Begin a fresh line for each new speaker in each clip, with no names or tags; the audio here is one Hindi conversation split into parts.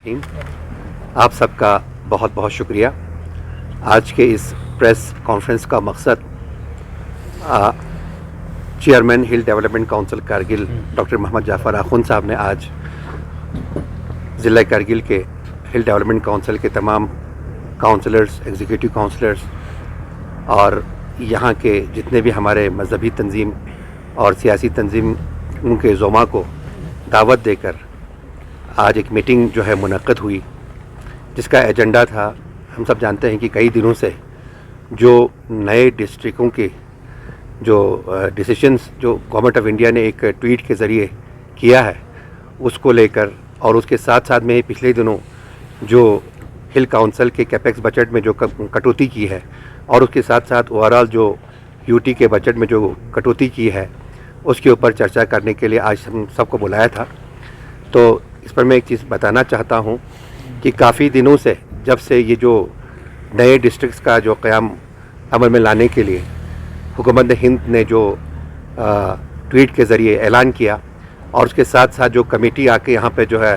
टीम, आप सबका बहुत बहुत शुक्रिया। आज के इस प्रेस कॉन्फ्रेंस का मकसद chairman Hill Development Council Kargil doctor Mohammad Jafar Akhun साहब ने आज ज़िला कारगिल के हिल डेवलपमेंट काउंसिल के तमाम काउंसलर्स, एग्जीक्यूटिव काउंसलर्स और यहाँ के जितने भी हमारे मजहबी तंजीम और सियासी तंजीम उनके ज़ुमा को दावत देकर आज एक मीटिंग जो है मुनक्कद हुई, जिसका एजेंडा था, हम सब जानते हैं कि कई दिनों से जो नए डिस्ट्रिक्टों के जो डिसीशंस जो गवर्नमेंट ऑफ इंडिया ने एक ट्वीट के ज़रिए किया है उसको लेकर, और उसके साथ साथ में पिछले दिनों जो हिल काउंसिल के कैपेक्स बजट में जो कटौती की है और उसके साथ साथ ओवरऑल जो यूटी के बजट में जो कटौती की है उसके ऊपर चर्चा करने के लिए आज हम सबको बुलाया था। तो इस पर मैं एक चीज़ बताना चाहता हूँ कि काफ़ी दिनों से, जब से ये जो नए डिस्ट्रिक्ट्स का जो क़याम अमल में लाने के लिए हुकूमत हिंद ने जो ट्वीट के ज़रिए ऐलान किया और उसके साथ साथ जो कमेटी आके यहाँ पे जो है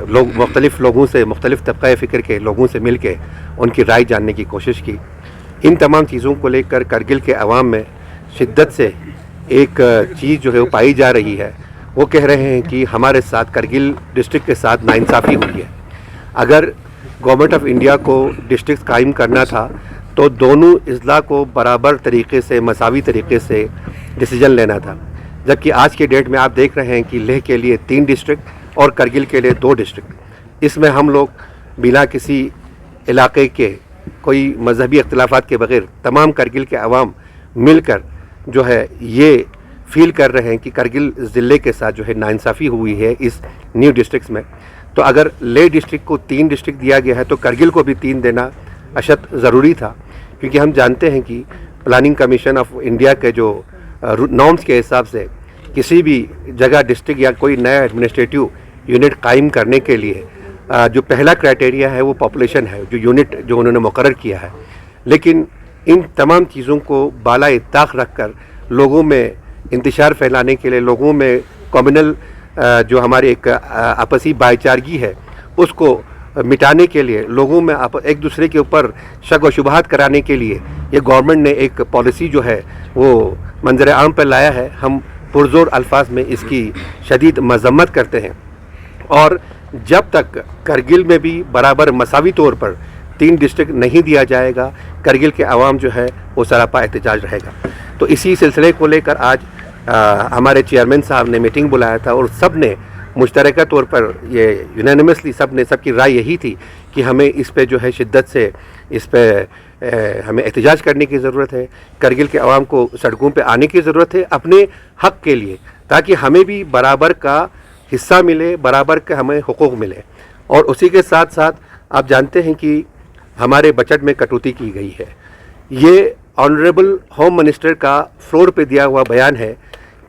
लोग मुख्तलिफ़ लोगों से, मुख्तलिफ़ तबक़ा फ़िक्र के लोगों से मिल के उनकी राय जानने की कोशिश की। इन तमाम चीज़ों को लेकर करगिल के अवाम में शिद्दत से एक चीज़ जो है वो पाई जा रही है। वो कह रहे हैं कि हमारे साथ करगिल डिस्ट्रिक्ट के साथ नाइंसाफ़ी हुई है। अगर गवर्नमेंट ऑफ इंडिया को डिस्ट्रिक्ट कायम करना था तो दोनों अजला को बराबर तरीके से, मसावी तरीके से डिसीजन लेना था, जबकि आज के डेट में आप देख रहे हैं कि लेह के लिए 3 डिस्ट्रिक्ट और करगिल के लिए 2 डिस्ट्रिक्ट। इसमें हम लोग बिना किसी इलाके के कोई मजहबी इख्तिलाफात के बग़ैर तमाम करगिल के अवाम मिलकर जो है ये फील कर रहे हैं कि करगिल ज़िले के साथ जो है नाइंसाफ़ी हुई है इस न्यू डिस्ट्रिक्ट्स में। तो अगर लेह डिस्ट्रिक्ट को 3 डिस्ट्रिक्ट दिया गया है तो करगिल को भी 3 देना अशद ज़रूरी था, क्योंकि हम जानते हैं कि प्लानिंग कमीशन ऑफ इंडिया के जो नॉर्म्स के हिसाब से किसी भी जगह डिस्ट्रिक्ट या कोई नया एडमिनिस्ट्रेटिव यूनिट कायम करने के लिए जो पहला क्राइटेरिया है वो पॉपुलेशन है, जो यूनिट जो उन्होंने मुकर्रर किया है। लेकिन इन तमाम चीज़ों को बाला इत्ताक़ रख कर लोगों में इंतशार फैलाने के लिए, लोगों में कम्युनल जो हमारी एक आपसी भाईचारगी है उसको मिटाने के लिए, लोगों में एक दूसरे के ऊपर शक व शुबहात कराने के लिए ये गवर्नमेंट ने एक पॉलिसी जो है वो मंजर आम पर लाया है। हम पुरजोर अल्फाज में इसकी शदीद मजम्मत करते हैं और जब तक करगिल में भी बराबर मसावी तौर पर 3 डिस्ट्रिक्ट नहीं दिया जाएगा, करगिल के अवाम जो है वो सरापा एहतजाज रहेगा। तो इसी सिलसिले को लेकर आज हमारे चेयरमैन साहब ने मीटिंग बुलाया था और सब ने मुश्तरका तौर पर ये यूनानिमसली सबकी राय यही थी कि हमें इस पे जो है शिद्दत से इस पे हमें एहतजाज करने की ज़रूरत है। करगिल के अवाम को सड़कों पे आने की ज़रूरत है अपने हक़ के लिए, ताकि हमें भी बराबर का हिस्सा मिले, बराबर का हमें हुकूक मिले। और उसी के साथ साथ आप जानते हैं कि हमारे बजट में कटौती की गई है। ये ऑनरेबल होम मिनिस्टर का फ्लोर पे दिया हुआ बयान है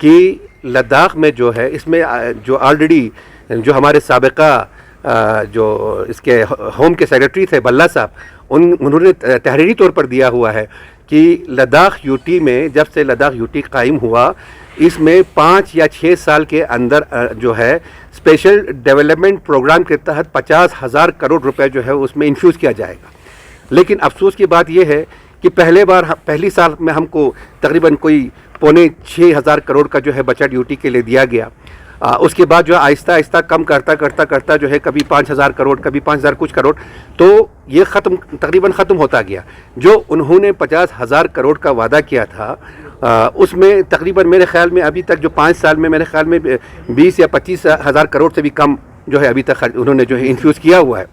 कि लद्दाख में जो है, इसमें जो ऑलरेडी जो हमारे साबिका जो इसके होम के सेक्रेटरी थे बल्ला साहब, उन्होंने तहरीरी तौर पर दिया हुआ है कि लद्दाख यूटी में, जब से लद्दाख यूटी कायम हुआ, इसमें 5 या 6 साल के अंदर जो है स्पेशल डेवलपमेंट प्रोग्राम के तहत 50,000 करोड़ रुपए जो है उसमें इन्फ्यूज़ किया जाएगा। लेकिन अफसोस की बात यह है कि पहली साल में हमको तकरीबन कोई 5,600 करोड़ का जो है बजट यूटी के लिए दिया गया। उसके बाद जो आहिस्ता आहिस्ता कम करता जो है कभी 5,000 करोड़, कभी 5,000 कुछ करोड़, तो ये तकरीबन ख़त्म होता गया। जो उन्होंने 50,000 करोड़ का वादा किया था उसमें तकरीबन मेरे ख्याल में अभी तक जो 5 साल में मेरे ख्याल में 20 या 25,000 करोड़ से भी कम जो है अभी तक उन्होंने जो है इन्फ्यूज़ किया हुआ है।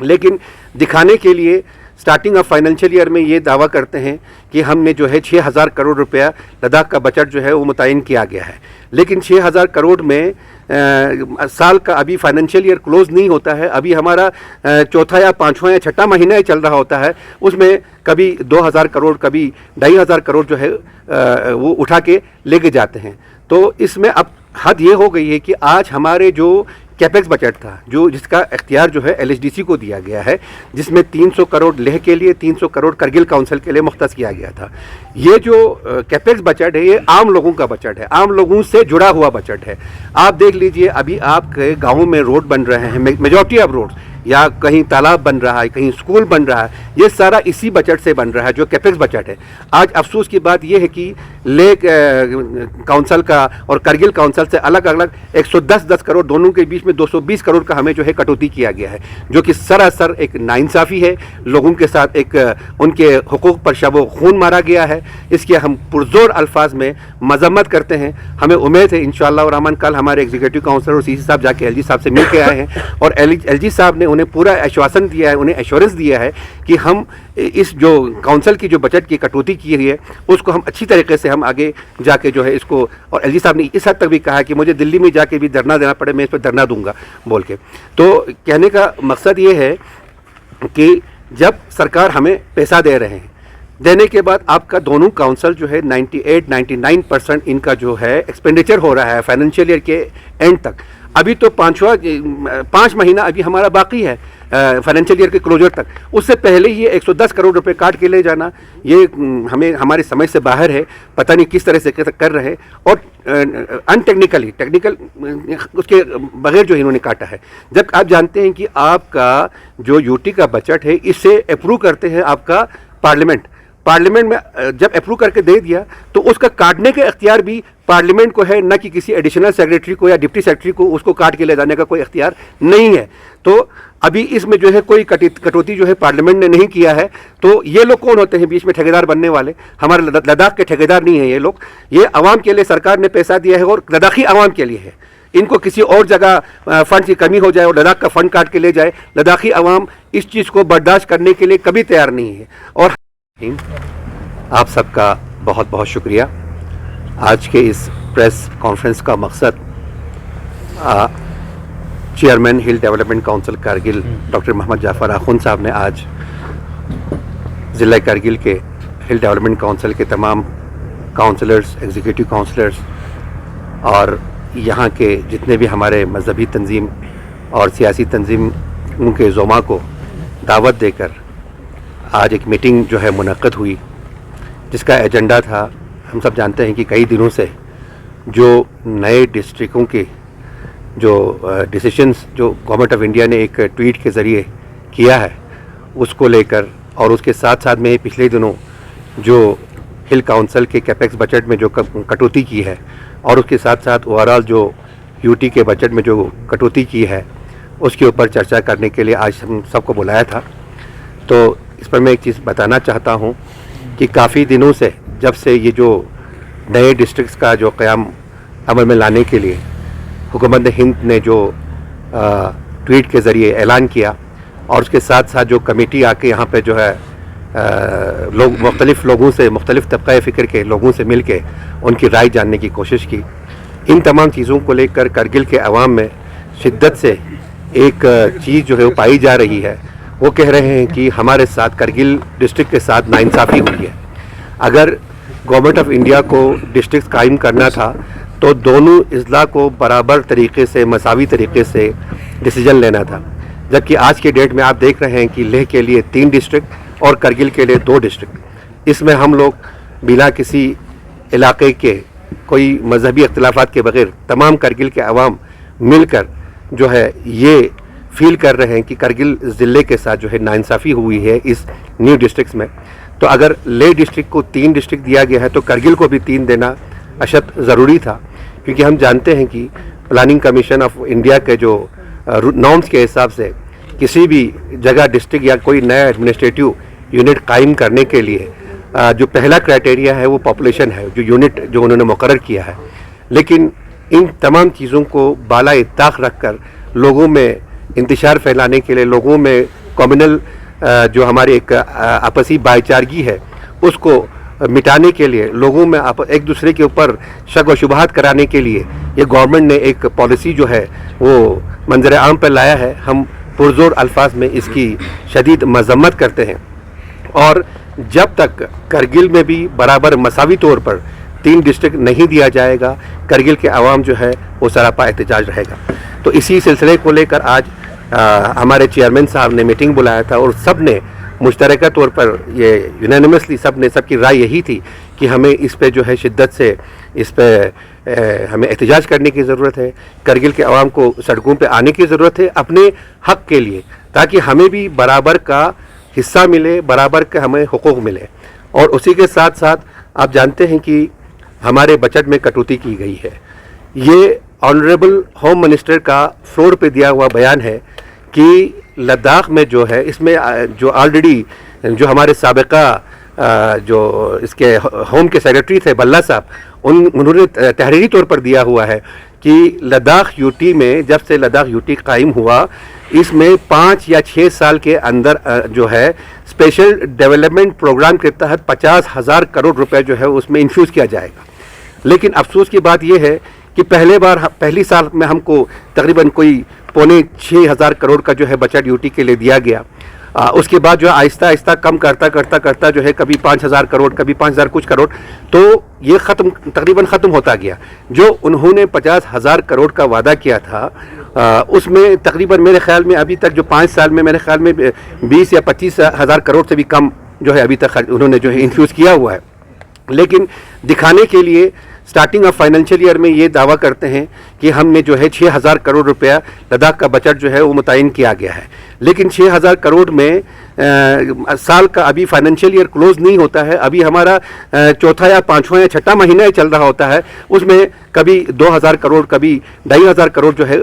लेकिन दिखाने के लिए स्टार्टिंग ऑफ फाइनेंशियल ईयर में ये दावा करते हैं कि हमने जो है 6,000 करोड़ रुपया लद्दाख का बजट जो है वो मुतय्यन किया गया है। लेकिन 6,000 करोड़ में साल का अभी फाइनेंशियल ईयर क्लोज नहीं होता है, अभी हमारा चौथा या 5वां या 6ठा महीना ही चल रहा होता है। उसमें कभी 2,000 करोड़, कभी 2,500 करोड़ जो है वो उठा के लेके जाते हैं। तो इसमें अब हद ये हो गई है कि आज हमारे जो कैपेक्स बजट था जो जिसका इख्तियार जो है एलएचडीसी को दिया गया है, जिसमें 300 करोड़ लेह के लिए, 300 करोड़ करगिल काउंसिल के लिए मुख्तस किया गया था। ये जो कैपेक्स बजट है ये आम लोगों का बजट है, आम लोगों से जुड़ा हुआ बजट है। आप देख लीजिए, अभी आपके गाँवों में रोड बन रहे हैं, मेजॉरिटी ऑफ रोड, या कहीं तालाब बन रहा है, कहीं स्कूल बन रहा है, ये सारा इसी बजट से बन रहा है जो कैपेक्स बजट है। आज अफसोस की बात यह है कि लेह काउंसिल का और करगिल काउंसिल से अलग अलग 110 करोड़ दोनों के बीच में 220 करोड़ का हमें जो है कटौती किया गया है, जो कि सरासर एक नाइंसाफ़ी है। लोगों के साथ एक उनके हुकूक पर शबो खून मारा गया है। इसके हम पुरजोर अल्फाज में मजम्मत करते हैं। हमें उम्मीद है इंशाअल्लाह रहमान कल हमारे एग्जीक्यूटिव काउंसिलर और सीसी साहब जाके एलजी साहब से मिल के आए हैं और एलजी साहब ने उन्हें पूरा आश्वासन दिया है, उन्हें एश्योरेंस दिया है कि हम इस जो काउंसिल की जो बजट की कटौती की है उसको हम अच्छी तरीके से हम आगे जाके जो है इसको, और एलजी साहब ने इस हद तक भी कहा कि मुझे दिल्ली में जाके भी धरना देना पड़े, मैं इस पर धरना दूंगा बोल के। तो कहने का मकसद ये है कि जब सरकार हमें पैसा दे रहे हैं, देने के बाद आपका दोनों काउंसिल जो है 98-99% इनका जो है एक्सपेंडिचर हो रहा है फाइनेंशियल ईयर के एंड तक। अभी तो 5 महीना अभी हमारा बाकी है फाइनेंशियल ईयर के क्लोजर तक। उससे पहले ही 110 करोड़ रुपए काट के ले जाना ये हमें हमारे समझ से बाहर है। पता नहीं किस तरह से कर रहे हैं और टेक्निकल उसके बगैर जो इन्होंने काटा है। जब आप जानते हैं कि आपका जो यूटी का बजट है इसे अप्रूव करते हैं आपका पार्लियामेंट में जब अप्रूव करके दे दिया तो उसका काटने का इख्तियार भी पार्लियामेंट को है, न कि किसी एडिशनल सेक्रेटरी को या डिप्टी सेक्रेटरी को उसको काट के ले जाने का कोई इख्तियार नहीं है। तो अभी इसमें जो है कोई कटौती जो है पार्लियामेंट ने नहीं किया है। तो ये लोग कौन होते हैं बीच में ठेकेदार बनने वाले? हमारे लद्दाख के ठेकेदार नहीं है ये लोग। ये आवाम के लिए सरकार ने पैसा दिया है और लद्दाखी आवाम के लिए है। इनको किसी और जगह फंड की कमी हो जाए और लद्दाख का फंड काट के ले जाए, लद्दाखी आवाम इस चीज़ को बर्दाश्त करने के लिए कभी तैयार नहीं है। और आप सबका बहुत बहुत शुक्रिया। आज के इस प्रेस कॉन्फ्रेंस का मकसद chairman Hill Development Council Kargil doctor Mohammad Jafar Akhun साहब ने आज ज़िला कारगिल के हिल डेवलपमेंट काउंसिल के तमाम काउंसलर्स, एग्जीक्यूटिव काउंसलर्स और यहाँ के जितने भी हमारे मजहबी तंजीम और सियासी तंजीमों के ज़ुमा को दावत देकर आज एक मीटिंग जो है मुनक्कद हुई, जिसका एजेंडा था, हम सब जानते हैं कि कई दिनों से जो नए डिस्ट्रिक्टों के जो डिसीशंस जो गवर्नमेंट ऑफ इंडिया ने एक ट्वीट के ज़रिए किया है उसको लेकर, और उसके साथ साथ में पिछले दिनों जो हिल काउंसिल के कैपेक्स बजट में जो कटौती की है और उसके साथ साथ ओवरऑल जो यूटी के बजट में जो कटौती की है उसके ऊपर चर्चा करने के लिए आज हम सबको बुलाया था। तो इस पर मैं एक चीज़ बताना चाहता हूँ कि काफ़ी दिनों से जब से ये जो नए डिस्ट्रिक्ट्स का जो क़याम अमल में लाने के लिए हुकूमत हिंद ने जो ट्वीट के ज़रिए ऐलान किया और उसके साथ साथ जो कमेटी आके यहाँ पे जो है लोग मुख्तलिफ़ लोगों से, मुख्तलिफ़ तबक़ा फ़िक्र के लोगों से मिल के उनकी राय जानने की कोशिश की, इन तमाम चीज़ों को लेकर करगिल के अवाम में शिद्दत से एक चीज़ जो है वो पाई जा रही है। वो कह रहे हैं कि हमारे साथ करगिल डिस्ट्रिक्ट के साथ नाइंसाफ़ी हुई है। अगर गवर्नमेंट ऑफ इंडिया को डिस्ट्रिक्ट कायम करना था तो दोनों अजला को बराबर तरीके से, मसावी तरीके से डिसीजन लेना था। जबकि आज के डेट में आप देख रहे हैं कि लेह के लिए 3 डिस्ट्रिक्ट और करगिल के लिए 2 डिस्ट्रिक्ट। इसमें हम लोग बिना किसी इलाके के कोई मजहबी इख्तिलाफात के बगैर तमाम करगिल के अवाम मिलकर जो है ये फील कर रहे हैं कि करगिल ज़िले के साथ जो है नाइंसाफ़ी हुई है इस न्यू डिस्ट्रिक्ट्स में। तो अगर लेह डिस्ट्रिक्ट को 3 डिस्ट्रिक्ट दिया गया है तो करगिल को भी 3 देना अशद ज़रूरी था, क्योंकि हम जानते हैं कि प्लानिंग कमीशन ऑफ इंडिया के जो नॉर्म्स के हिसाब से किसी भी जगह डिस्ट्रिक्ट या कोई नया एडमिनिस्ट्रेटिव यूनिट कायम करने के लिए जो पहला क्राइटेरिया है वो पॉपुलेशन है, जो यूनिट जो उन्होंने मुकर्रर किया है। लेकिन इन तमाम चीज़ों को बाला इत्ताक़ रख कर लोगों में इंतशार फैलाने के लिए, लोगों में कम्युनल जो हमारी एक आपसी भाईचारगी है उसको मिटाने के लिए, लोगों में एक दूसरे के ऊपर शक व शुबहात कराने के लिए ये गवर्नमेंट ने एक पॉलिसी जो है वो मंजर आम पर लाया है। हम पुरजोर अल्फाज में इसकी शदीद मजम्मत करते हैं और जब तक करगिल में भी बराबर मसावी तौर पर 3 डिस्ट्रिक्ट नहीं दिया जाएगा, करगिल के अवाम जो है वो सरापा एहतजाज रहेगा। तो इसी सिलसिले को लेकर आज हमारे चेयरमैन साहब ने मीटिंग बुलाया था और सब ने मुश्तरका तौर पर ये यूनानिमसली सबकी राय यही थी कि हमें इस पे जो है शिद्दत से इस पे हमें एहतजाज करने की ज़रूरत है। करगिल के अवाम को सड़कों पे आने की ज़रूरत है अपने हक़ के लिए, ताकि हमें भी बराबर का हिस्सा मिले, बराबर के हमें हुकूक मिले। और उसी के साथ साथ आप जानते हैं कि हमारे बजट में कटौती की गई है। ये ऑनरेबल होम मिनिस्टर का फ्लोर पे दिया हुआ बयान है कि लद्दाख में जो है इसमें जो ऑलरेडी जो हमारे साबिका जो इसके होम के सेक्रेटरी थे बल्ला साहब, उन्होंने तहरीरी तौर पर दिया हुआ है कि लद्दाख यूटी में जब से लद्दाख यूटी कायम हुआ इसमें 5 या 6 साल के अंदर जो है स्पेशल डेवलपमेंट प्रोग्राम के तहत 50,000 करोड़ रुपए जो है उसमें इन्फ्यूज़ किया जाएगा। लेकिन अफसोस की बात यह है कि पहली साल में हमको तकरीबन कोई 5.25 करोड़ का जो है बजट यूटी के लिए दिया गया। उसके बाद जो है आहिस्ता आहिस्ता कम करता जो है कभी 5,000 करोड़, कभी 5,000 कुछ करोड़, तो ये तकरीबन ख़त्म होता गया। जो उन्होंने 50,000 करोड़ का वादा किया था उसमें तकरीबन मेरे ख्याल में अभी तक जो 5 साल में मेरे ख्याल में 20 या 25,000 करोड़ से भी कम जो है अभी तक उन्होंने जो है इन्फ्यूज़ किया हुआ है। लेकिन दिखाने के लिए स्टार्टिंग ऑफ फाइनेंशियल ईयर में ये दावा करते हैं कि हमने जो है 6,000 करोड़ रुपया लद्दाख का बजट जो है वो मुतय्यन किया गया है। लेकिन 6,000 करोड़ में साल का अभी फाइनेंशियल ईयर क्लोज नहीं होता है, अभी हमारा चौथा या पाँचवा या छठा महीना ही चल रहा होता है। उसमें कभी 2,000 करोड़, कभी 2,500 करोड़ जो है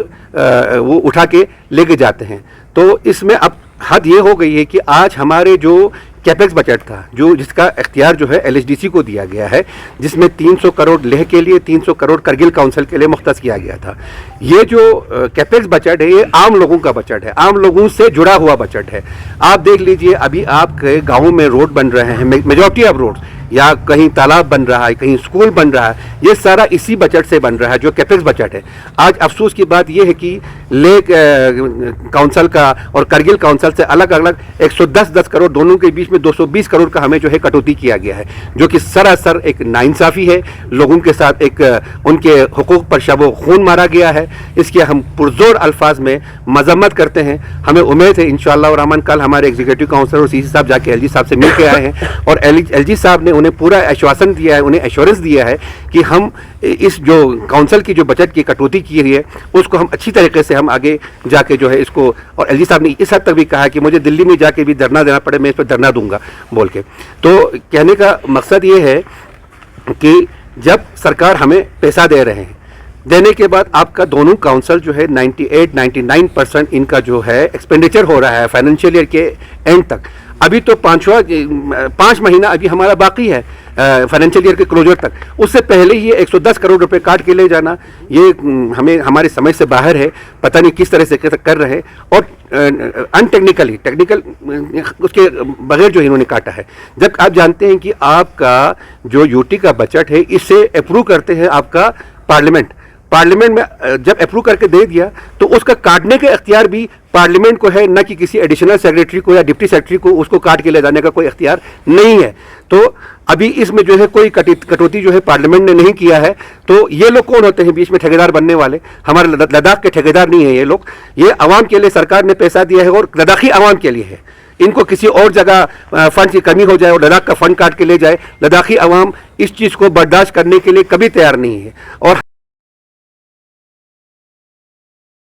वो उठा के लेके जाते हैं। तो इसमें अब हद ये हो गई है कि आज हमारे जो कैपेक्स बजट था जो जिसका इख्तियार जो है एलएचडीसी को दिया गया है, जिसमें 300 करोड़ लेह के लिए, 300 करोड़ करगिल काउंसिल के लिए मुख्तस किया गया था। ये जो कैपेक्स बजट है ये आम लोगों का बजट है, आम लोगों से जुड़ा हुआ बजट है। आप देख लीजिए अभी आपके गाँवों में रोड बन रहे हैं, मेजॉरिटी ऑफ रोड, या कहीं तालाब बन रहा है, कहीं स्कूल बन रहा है, ये सारा इसी बजट से बन रहा है जो कैपेक्स बजट है। आज अफसोस की बात ये है कि लेह काउंसिल का और करगिल काउंसिल से अलग अलग 110 करोड़ दोनों के बीच में 220 करोड़ का हमें जो है कटौती किया गया है, जो कि सरासर एक नाइंसाफ़ी है। लोगों के साथ एक उनके हुकूक पर शबो खून मारा गया है। इसके हम पुरजोर अल्फाज में मजम्मत करते हैं। हमें उम्मीद है इंशाअल्लाह रहमान कल हमारे एग्जीक्यूटिव काउंसिलर और सीसी साहब जाके एलजी साहब से मिल के आए हैं और एलजी साहब ने उन्हें पूरा आश्वासन दिया है, उन्हें एश्योरेंस दिया है कि हम इस जो काउंसिल की जो बजट की कटौती की है उसको हम अच्छी तरीके से हम आगे जाके जो है इसको, और एलजी साहब ने इस हद तक भी कहा कि मुझे दिल्ली में जाके भी धरना देना पड़े मैं इस पर धरना दूंगा बोल के। तो कहने का मकसद ये है कि जब सरकार हमें पैसा दे रहे हैं, देने के बाद आपका दोनों काउंसिल जो है 98-99% इनका जो है एक्सपेंडिचर हो रहा है फाइनेंशियल ईयर के एंड तक। अभी तो 5 महीना अभी हमारा बाकी है फाइनेंशियल ईयर के क्लोजर तक। उससे पहले ही 110 करोड़ रुपए काट के ले जाना ये हमें हमारी समझ से बाहर है। पता नहीं किस तरह से कर रहे हैं और टेक्निकल उसके बगैर जो इन्होंने काटा है। जब आप जानते हैं कि आपका जो यूटी का बजट है इसे अप्रूव करते हैं आपका पार्लियामेंट में जब अप्रूव करके दे दिया तो उसका काटने का इख्तियार भी पार्लियामेंट को है, न कि किसी एडिशनल सेक्रेटरी को या डिप्टी सेक्रेटरी को उसको काट के ले जाने का कोई इख्तियार नहीं है। तो अभी इसमें जो है कोई कटौती जो है पार्लियामेंट ने नहीं किया है। तो ये लोग कौन होते हैं बीच में ठेकेदार बनने वाले? हमारे लद्दाख के ठेकेदार नहीं है ये लोग। ये आवाम के लिए सरकार ने पैसा दिया है और लद्दाखी आवाम के लिए है। इनको किसी और जगह फंड की कमी हो जाए और लद्दाख का फंड काट के ले जाए, लद्दाखी आवाम इस चीज़ को बर्दाश्त करने के लिए कभी तैयार नहीं है। और